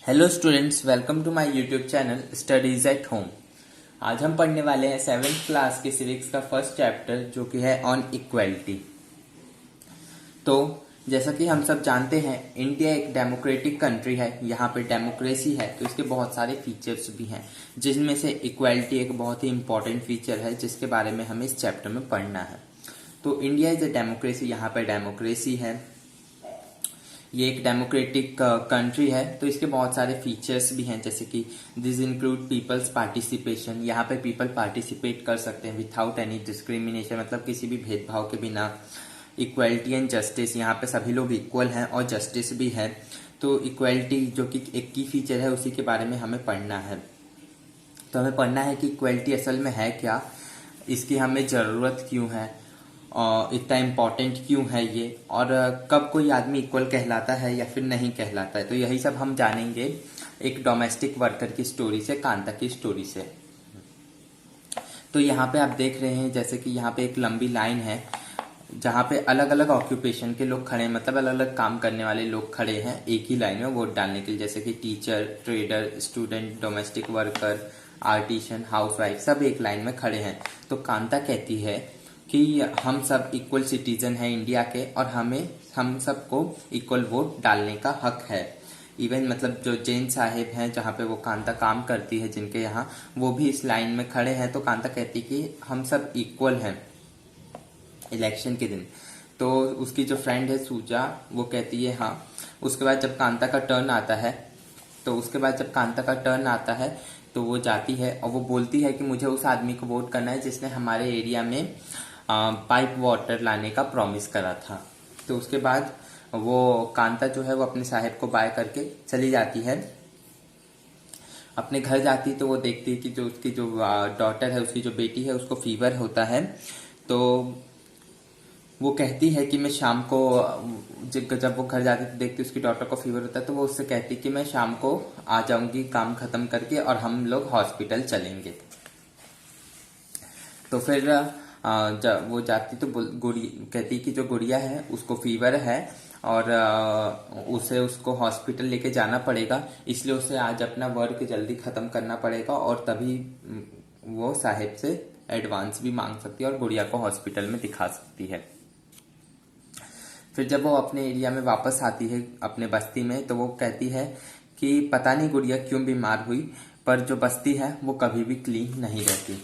Hello students, welcome to my YouTube channel studies at home. आज हम पढ़ने वाले हैं 7th क्लास के सिविक्स का फर्स्ट चैप्टर जो कि है ऑन इक्वालिटी। तो जैसा कि हम सब जानते हैं, इंडिया एक डेमोक्रेटिक कंट्री है। यहाँ पे डेमोक्रेसी है तो इसके बहुत सारे फीचर्स भी हैं, जिनमें से इक्वालिटी एक बहुत ही इंपॉर्टेंट फीचर है जिसके बारे में हमें इस चैप्टर में पढ़ना है। तो इंडिया इज अ डेमोक्रेसी, यहाँ पर डेमोक्रेसी है, ये एक डेमोक्रेटिक कंट्री है। तो इसके बहुत सारे फीचर्स भी हैं, जैसे कि दिस इंक्लूड पीपल्स पार्टिसिपेशन। यहाँ पे पीपल पार्टिसिपेट कर सकते हैं विथाउट एनी डिस्क्रिमिनेशन, मतलब किसी भी भेदभाव के बिना। इक्वालिटी एंड जस्टिस, यहाँ पे सभी लोग इक्वल हैं और जस्टिस भी है। तो इक्वालिटी जो कि एक की फीचर है, उसी के बारे में हमें पढ़ना है। तो हमें पढ़ना है कि इक्वालिटी असल में है क्या, इसकी हमें ज़रूरत क्यों है, और इतना इम्पोर्टेंट क्यों है ये, और कब कोई आदमी इक्वल कहलाता है या फिर नहीं कहलाता है। तो यही सब हम जानेंगे एक डोमेस्टिक वर्कर की स्टोरी से, कांता की स्टोरी से। तो यहाँ पे आप देख रहे हैं, जैसे कि यहाँ पे एक लंबी लाइन है जहाँ पे अलग अलग ऑक्यूपेशन के लोग खड़े हैं, मतलब अलग अलग काम करने वाले लोग खड़े हैं एक ही लाइन में वोट डालने के लिए, जैसे कि teacher, trader, student, domestic worker, artisan, housewife, सब एक लाइन में खड़े हैं। तो कांता कहती है कि हम सब इक्वल सिटीजन हैं इंडिया के, और हम सबको इक्वल वोट डालने का हक है। इवन मतलब जो जैन साहेब हैं जहाँ पे वो कांता काम करती है, जिनके यहाँ, वो भी इस लाइन में खड़े हैं। तो कांता कहती है कि हम सब इक्वल हैं इलेक्शन के दिन। तो उसकी जो फ्रेंड है सूजा, वो कहती है हाँ। उसके बाद जब कांता का टर्न आता है तो वो जाती है और वो बोलती है कि मुझे उस आदमी को वोट करना है जिसने हमारे एरिया में पाइप वाटर लाने का प्रॉमिस करा था। तो उसके बाद वो कांता जो है वो अपने साहेब को बाय करके चली जाती है, अपने घर जाती है। तो वो देखती है कि जो उसकी जो डॉटर है, उसकी जो बेटी है, उसको फीवर होता है। तो वो कहती है कि मैं शाम को, जब वो घर जाती है तो देखती है उसकी डॉटर को फीवर होता है। तो वो उससे कहती है कि मैं शाम को आ जाऊंगी काम खत्म करके और हम लोग हॉस्पिटल चलेंगे। तो फिर जब वो जाती तो कहती कि जो गुड़िया है उसको फीवर है और उसे उसको हॉस्पिटल लेके जाना पड़ेगा, इसलिए उसे आज अपना वर्क जल्दी खत्म करना पड़ेगा और तभी वो साहेब से एडवांस भी मांग सकती है और गुड़िया को हॉस्पिटल में दिखा सकती है। फिर जब वो अपने एरिया में वापस आती है, अपने बस्ती में, तो वो कहती है कि पता नहीं गुड़िया क्यों बीमार हुई, पर जो बस्ती है वो कभी भी क्लीन नहीं रहती।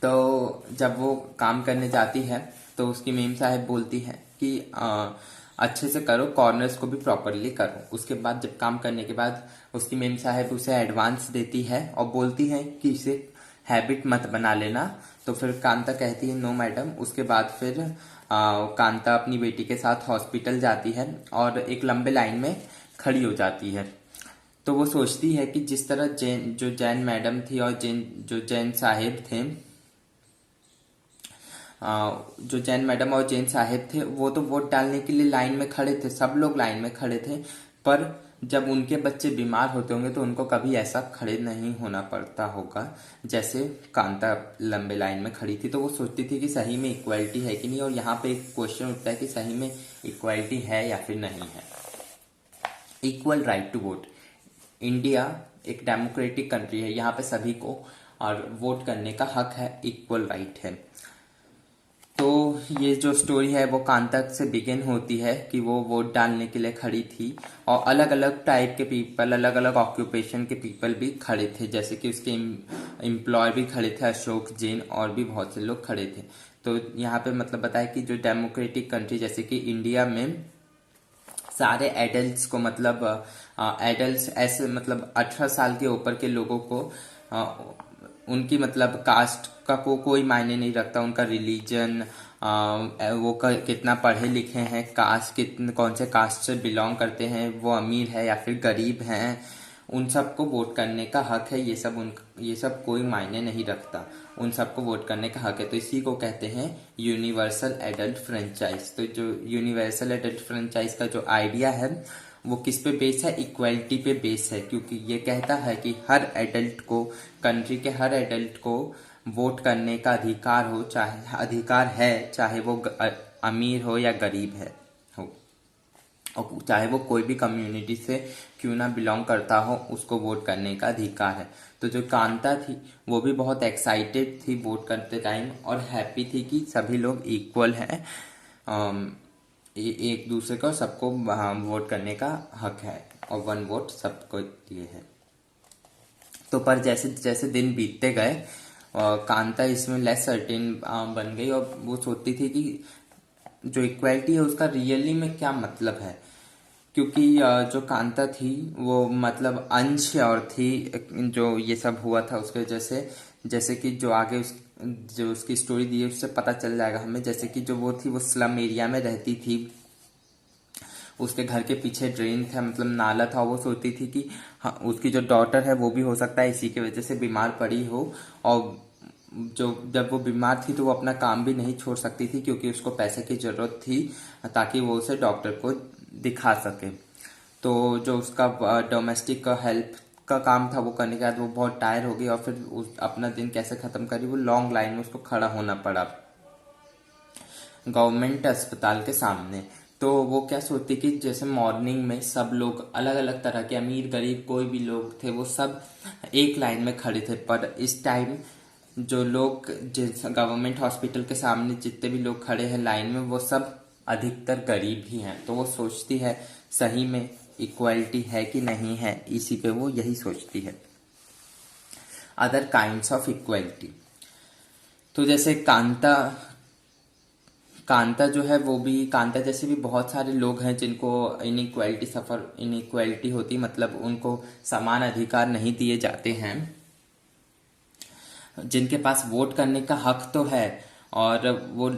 तो जब वो काम करने जाती है तो उसकी मेम साहब बोलती है कि अच्छे से करो, कॉर्नर्स को भी प्रॉपरली करो। उसके बाद जब काम करने के बाद उसकी मेम साहब उसे एडवांस देती है और बोलती है कि इसे हैबिट मत बना लेना। तो फिर कांता कहती है नो मैडम। उसके बाद फिर कांता अपनी बेटी के साथ हॉस्पिटल जाती है और एक लंबे लाइन में खड़ी हो जाती है। तो वो सोचती है कि जिस तरह जैन मैडम थी और जैन साहेब थे, जो जैन मैडम और जैन साहेब थे, वो तो वोट डालने के लिए लाइन में खड़े थे, सब लोग लाइन में खड़े थे। पर जब उनके बच्चे बीमार होते होंगे तो उनको कभी ऐसा खड़े नहीं होना पड़ता होगा जैसे कांता लंबे लाइन में खड़ी थी। तो वो सोचती थी कि सही में इक्वालिटी है कि नहीं, और यहाँ पे एक क्वेश्चन उठता है कि सही में इक्वालिटी है या फिर नहीं है। Equal right to vote. India एक डेमोक्रेटिक कंट्री है, यहाँ पे सभी को और वोट करने का हक है, इक्वल राइट है। तो ये जो स्टोरी है वो कांता से बिगिन होती है कि वो वोट डालने के लिए खड़ी थी और अलग अलग टाइप के पीपल, अलग अलग ऑक्यूपेशन के पीपल भी खड़े थे, जैसे कि उसके एम्प्लॉय भी खड़े थे, अशोक जैन, और भी बहुत से लोग खड़े थे। तो यहाँ पे मतलब बताया कि जो डेमोक्रेटिक कंट्री जैसे कि इंडिया में सारे एडल्ट्स को, मतलब एडल्ट्स ऐसे मतलब 18 साल के ऊपर के लोगों को उनकी मतलब कास्ट का कोई मायने नहीं रखता, उनका रिलीजन, वो कितना पढ़े लिखे हैं, कास्ट कितने, कौन से कास्ट से बिलोंग करते हैं, वो अमीर है या फिर गरीब हैं, उन सबको वोट करने का हक है। ये सब कोई मायने नहीं रखता, उन सबको वोट करने का हक है। तो इसी को कहते हैं यूनिवर्सल एडल्ट फ्रेंचाइज। तो जो यूनिवर्सल एडल्ट फ्रेंचाइज का जो आइडिया है वो किस पे बेस है, इक्वालिटी पे बेस है, क्योंकि ये कहता है कि हर एडल्ट को, कंट्री के हर एडल्ट को वोट करने का अधिकार हो, चाहे वो अमीर हो या गरीब हो। और चाहे वो कोई भी कम्युनिटी से क्यों ना बिलोंग करता हो, उसको वोट करने का अधिकार है। तो जो कांता थी वो भी बहुत एक्साइटेड थी वोट करते टाइम और हैप्पी थी कि सभी लोग इक्वल हैं, एक दूसरे को सबको वोट करने का हक है और वन वोट सबको लिए है। तो पर जैसे जैसे दिन बीतते गए कांता इसमें लेस सर्टेन बन गई और वो सोचती थी कि जो इक्वालिटी है उसका रियली में क्या मतलब है, क्योंकि जो कांता थी वो मतलब अनश्योर थी जो ये सब हुआ था उसके वजह से। जैसे कि जो आगे जो उसकी स्टोरी दी है उससे पता चल जाएगा हमें। जैसे कि जो वो थी वो स्लम एरिया में रहती थी, उसके घर के पीछे ड्रेन था, मतलब नाला था। वो सोचती थी कि हाँ उसकी जो डॉटर है वो भी हो सकता है इसी की वजह से बीमार पड़ी हो, और जो जब वो बीमार थी तो वो अपना काम भी नहीं छोड़ सकती थी क्योंकि उसको पैसे की जरूरत थी ताकि वो उसे डॉक्टर को दिखा सके। तो जो उसका डोमेस्टिक हेल्प का काम था वो करने के बाद वो बहुत टायर हो गई और फिर अपना दिन कैसे खत्म करी, वो लॉन्ग लाइन में उसको खड़ा होना पड़ा गवर्नमेंट अस्पताल के सामने। तो वो क्या सोचती कि जैसे मॉर्निंग में सब लोग अलग अलग तरह के अमीर गरीब कोई भी लोग थे वो सब एक लाइन में खड़े थे, पर इस टाइम जो लोग जिस गवर्नमेंट हॉस्पिटल के सामने जितने भी लोग खड़े हैं लाइन में वो सब अधिकतर गरीब ही हैं। तो वो सोचती है सही में इक्वालिटी है कि नहीं है, इसी पे वो यही सोचती है। अदर काइंड्स ऑफ इक्वालिटी, तो जैसे कांता कांता जो है वो भी, कांता जैसे भी बहुत सारे लोग हैं जिनको इनइक्वालिटी होती, मतलब उनको समान अधिकार नहीं दिए जाते हैं, जिनके पास वोट करने का हक तो है और वो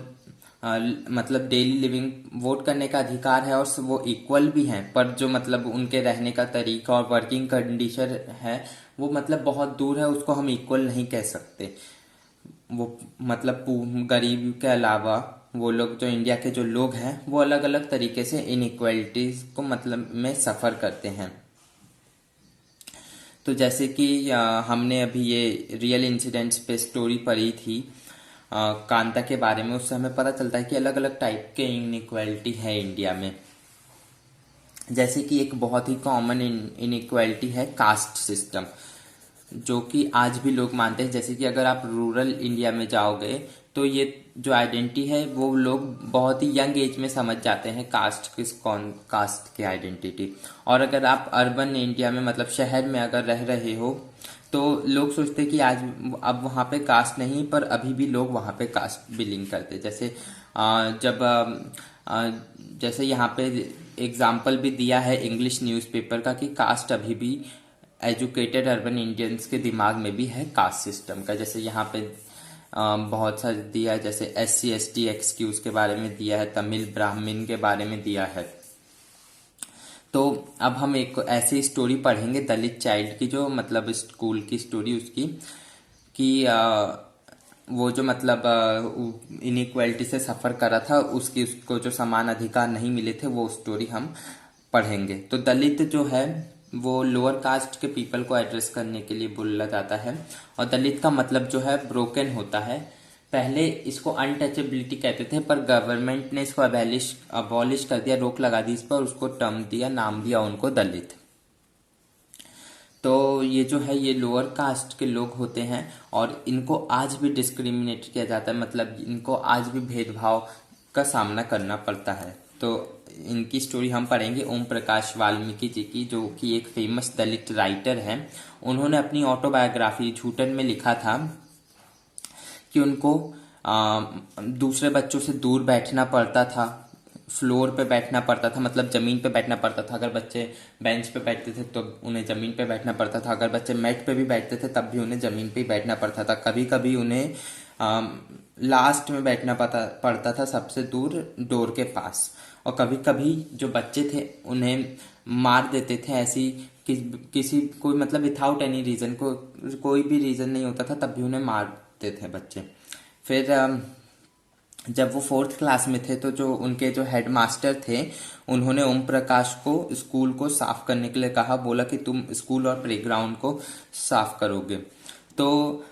मतलब डेली लिविंग वोट करने का अधिकार है और वो इक्वल भी हैं, पर जो मतलब उनके रहने का तरीका और वर्किंग कंडीशन है वो मतलब बहुत दूर है, उसको हम इक्वल नहीं कह सकते। वो मतलब गरीब के अलावा वो लोग जो इंडिया के जो लोग हैं वो अलग अलग तरीके से इनइक्वालिटीज को मतलब में सफ़र करते हैं। तो जैसे कि हमने अभी ये रियल इंसिडेंट्स पे स्टोरी पढ़ी थी कांता के बारे में, उससे हमें पता चलता है कि अलग अलग टाइप के इनइक्वालिटी है इंडिया में। जैसे कि एक बहुत ही कॉमन इनइक्वालिटी है कास्ट सिस्टम, जो कि आज भी लोग मानते हैं। जैसे कि अगर आप रूरल इंडिया में जाओगे तो ये जो आइडेंटिटी है वो लोग बहुत ही यंग एज में समझ जाते हैं कास्ट किस कौन कास्ट की आइडेंटिटी। और अगर आप अर्बन इंडिया में मतलब शहर में अगर रह रहे हो तो लोग सोचते हैं कि आज अब वहाँ पे कास्ट नहीं, पर अभी भी लोग वहाँ पे कास्ट बिलिंग करते हैं। जैसे जब जैसे यहाँ पे एग्जाम्पल भी दिया है इंग्लिश न्यूज़पेपर का कि कास्ट अभी भी एजुकेटेड अर्बन इंडियंस के दिमाग में भी है कास्ट सिस्टम का। जैसे यहाँ पे बहुत सारे दिया है, जैसे SC ST एक्सक्यूज के बारे में दिया है, तमिल ब्राह्मण के बारे में दिया है। तो अब हम एक ऐसी स्टोरी पढ़ेंगे दलित चाइल्ड की, जो मतलब स्कूल की स्टोरी उसकी कि वो जो मतलब इनइक्वालिटी से सफ़र करा था उसको जो समान अधिकार नहीं मिले थे वो स्टोरी हम पढ़ेंगे। तो दलित जो है वो लोअर कास्ट के पीपल को एड्रेस करने के लिए बोला जाता है, और दलित का मतलब जो है ब्रोकन होता है। पहले इसको अनटचेबिलिटी कहते थे, पर गवर्नमेंट ने इसको अबॉलिश कर दिया, रोक लगा दी इस पर, उसको टर्म दिया, नाम दिया उनको दलित। तो ये जो है ये लोअर कास्ट के लोग होते हैं और इनको आज भी डिस्क्रिमिनेट किया जाता है, मतलब इनको आज भी भेदभाव का सामना करना पड़ता है। तो इनकी स्टोरी हम पढ़ेंगे ओम प्रकाश वाल्मीकि जी की, जो कि एक फेमस दलित राइटर हैं। उन्होंने अपनी ऑटोबायोग्राफी झूठन में लिखा था कि उनको दूसरे बच्चों से दूर बैठना पड़ता था, फ्लोर पे बैठना पड़ता था, मतलब ज़मीन पे बैठना पड़ता था। अगर बच्चे बेंच पे बैठते थे तो उन्हें ज़मीन पे बैठना पड़ता था, अगर बच्चे मैट पे भी बैठते थे तब भी उन्हें ज़मीन पे ही बैठना पड़ता था। कभी कभी उन्हें लास्ट में बैठना पड़ता था, सबसे दूर डोर के पास। और कभी कभी जो बच्चे थे उन्हें मार देते थे ऐसी किसी कोई मतलब विथाउट एनी रीज़न, कोई भी रीज़न नहीं होता था तब भी उन्हें मारते थे बच्चे। फिर जब वो 4th क्लास में थे तो जो उनके जो हेड मास्टर थे उन्होंने ओम प्रकाश को स्कूल को साफ करने के लिए कहा, बोला कि तुम स्कूल और प्लेग्राउंड को साफ करोगे। तो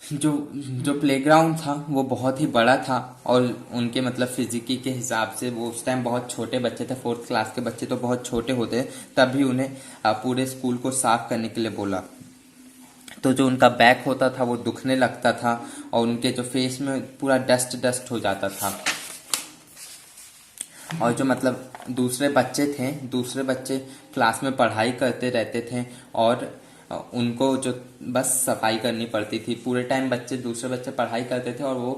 जो जो प्लेग्राउंड था वो बहुत ही बड़ा था और उनके मतलब फिजिकी के हिसाब से वो उस टाइम बहुत छोटे बच्चे थे, 4th क्लास के बच्चे तो बहुत छोटे होते हैं, तभी उन्हें पूरे स्कूल को साफ करने के लिए बोला। तो जो उनका बैक होता था वो दुखने लगता था और उनके जो फेस में पूरा डस्ट डस्ट हो जाता था। और जो मतलब दूसरे बच्चे क्लास में पढ़ाई करते रहते थे और उनको जो बस सफाई करनी पड़ती थी। पूरे टाइम दूसरे बच्चे पढ़ाई करते थे और वो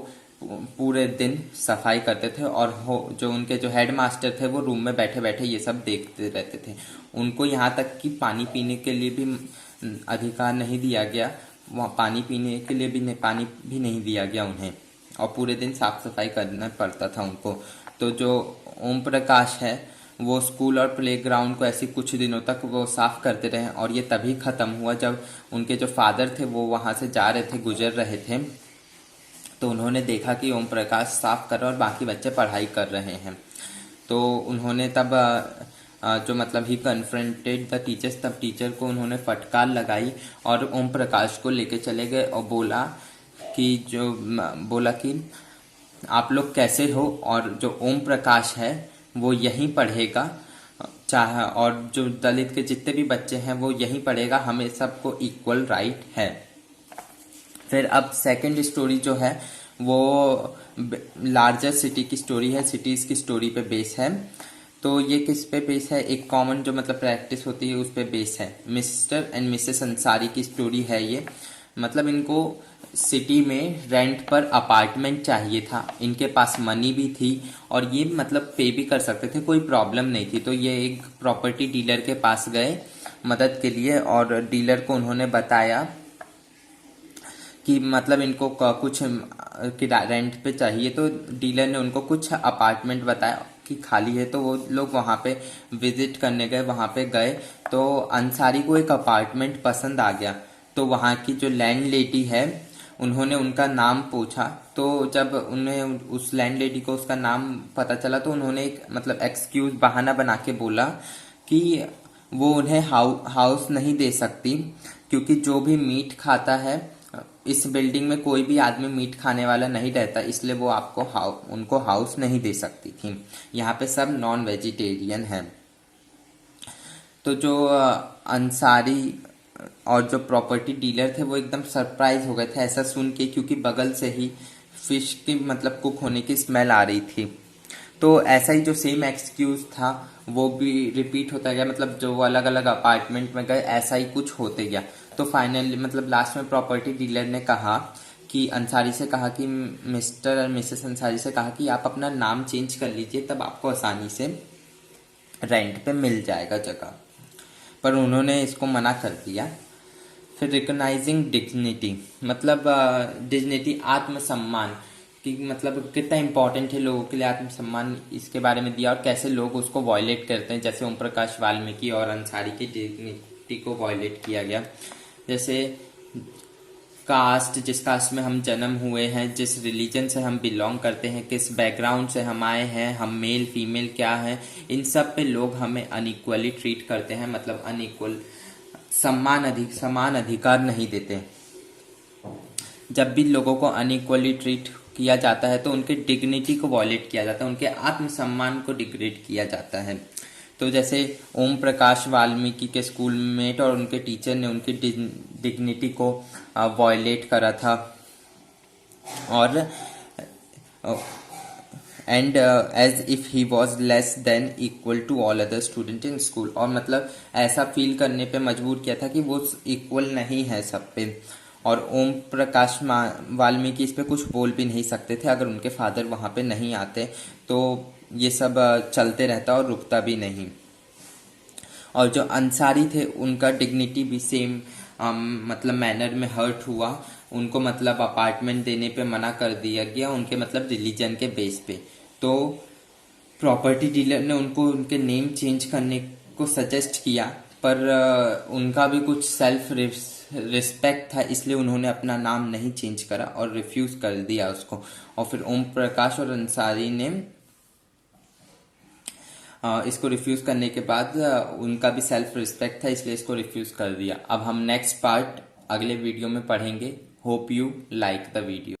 पूरे दिन सफाई करते थे और जो उनके जो हेड मास्टर थे वो रूम में बैठे बैठे ये सब देखते रहते थे। उनको यहाँ तक कि पानी पीने के लिए भी अधिकार नहीं दिया गया, वहाँ पानी पीने के लिए भी पानी भी नहीं दिया गया उन्हें, और पूरे दिन साफ सफाई करना पड़ता था उनको। तो जो ओम प्रकाश है वो स्कूल और प्लेग्राउंड को ऐसे कुछ दिनों तक वो साफ करते रहे और ये तभी ख़त्म हुआ जब उनके जो फादर थे वो वहाँ से जा रहे थे, गुजर रहे थे, तो उन्होंने देखा कि ओम प्रकाश साफ कर रहा और बाकी बच्चे पढ़ाई कर रहे हैं। तो उन्होंने तब जो मतलब ही कन्फ्रंटेड द टीचर्स, तब टीचर को उन्होंने फटकार लगाई और ओम प्रकाश को लेके चले गए और बोला कि आप लोग कैसे हो, और जो ओम प्रकाश है वो यहीं पढ़ेगा, चाहे और जो दलित के जितने भी बच्चे हैं वो यहीं पढ़ेगा, हमें सबको इक्वल राइट है। फिर अब सेकंड स्टोरी जो है वो लार्जर सिटी की स्टोरी है, सिटीज़ की स्टोरी पे बेस है। तो ये किस पे बेस है, एक कॉमन जो मतलब प्रैक्टिस होती है उस पे बेस है। मिस्टर एंड मिसेस अंसारी की स्टोरी है ये। मतलब इनको सिटी में रेंट पर अपार्टमेंट चाहिए था, इनके पास मनी भी थी और ये मतलब पे भी कर सकते थे, कोई प्रॉब्लम नहीं थी। तो ये एक प्रॉपर्टी डीलर के पास गए मदद के लिए और डीलर को उन्होंने बताया कि मतलब इनको कुछ रेंट पे चाहिए। तो डीलर ने उनको कुछ अपार्टमेंट बताया कि खाली है, तो वो लोग वहाँ पे विजिट करने गए। वहाँ पे गए तो अंसारी को एक अपार्टमेंट पसंद आ गया। तो वहाँ की जो लैंड लेडी है उन्होंने उनका नाम पूछा। तो जब उन्हें उस लैंड लेडी को उसका नाम पता चला तो उन्होंने एक मतलब एक्सक्यूज बहाना बना के बोला कि वो उन्हें हाउस नहीं दे सकती, क्योंकि जो भी मीट खाता है, इस बिल्डिंग में कोई भी आदमी मीट खाने वाला नहीं रहता, इसलिए वो उनको हाउस नहीं दे सकती थी। यहाँ पे सब नॉन वेजिटेरियन है। तो जो अंसारी और जो प्रॉपर्टी डीलर थे वो एकदम सरप्राइज हो गए थे ऐसा सुन के, क्योंकि बगल से ही फिश की मतलब कुक होने की स्मेल आ रही थी। तो ऐसा ही जो सेम एक्सक्यूज था वो भी रिपीट होता गया, मतलब जो वो अलग अलग अपार्टमेंट में गए ऐसा ही कुछ होते गया। तो फाइनली मतलब लास्ट में प्रॉपर्टी डीलर ने कहा कि अंसारी से कहा कि मिस्टर और मिसेस अंसारी से कहा कि आप अपना नाम चेंज कर लीजिए, तब आपको आसानी से रेंट पे मिल जाएगा जगह। पर उन्होंने इसको मना कर दिया। फिर रिकॉग्नाइजिंग डिग्निटी, मतलब डिग्निटी आत्मसम्मान कि मतलब कितना इंपॉर्टेंट है लोगों के लिए आत्मसम्मान, इसके बारे में दिया और कैसे लोग उसको वॉयलेट करते हैं। जैसे ओम प्रकाश वाल्मीकि और अंसारी की डिग्निटी को वॉयलेट किया गया। जैसे कास्ट, जिस कास्ट में हम जन्म हुए हैं, जिस रिलीजन से हम बिलोंग करते हैं, किस बैकग्राउंड से हम आए हैं, हम मेल फीमेल क्या हैं, इन सब पे लोग हमें अनइक्वली ट्रीट करते हैं, मतलब अनइक्वल समान अधिकार नहीं देते। जब भी लोगों को अनइक्वली ट्रीट किया जाता है तो उनके डिग्निटी को वॉयलेट किया जाता है, उनके आत्मसम्मान को डिग्रेड किया जाता है। तो जैसे ओम प्रकाश वाल्मीकि के स्कूलमेट और उनके टीचर ने उनकी डिग्निटी को वॉयलेट करा था, और and as if he was less than equal to all other student in school, और मतलब ऐसा फील करने पे मजबूर किया था कि वो इक्वल नहीं है सब पे। और ओम प्रकाश वाल्मीकि इस पे कुछ बोल भी नहीं सकते थे, अगर उनके फादर वहाँ पे नहीं आते तो ये सब चलते रहता और रुकता भी नहीं। और जो अंसारी थे उनका डिग्निटी भी सेम मतलब मैनर में हर्ट हुआ, उनको मतलब अपार्टमेंट देने पे मना कर दिया गया उनके मतलब रिलीजन के बेस पे। तो प्रॉपर्टी डीलर ने उनको उनके नेम चेंज करने को सजेस्ट किया, पर उनका भी कुछ सेल्फ रिस्पेक्ट था, इसलिए उन्होंने अपना नाम नहीं चेंज करा और रिफ्यूज कर दिया उसको। और फिर ओम प्रकाश और अंसारी ने इसको रिफ्यूज करने के बाद उनका भी सेल्फ रिस्पेक्ट था, इसलिए इसको रिफ्यूज कर दिया। अब हम नेक्स्ट पार्ट अगले वीडियो में पढ़ेंगे। Hope you like the video.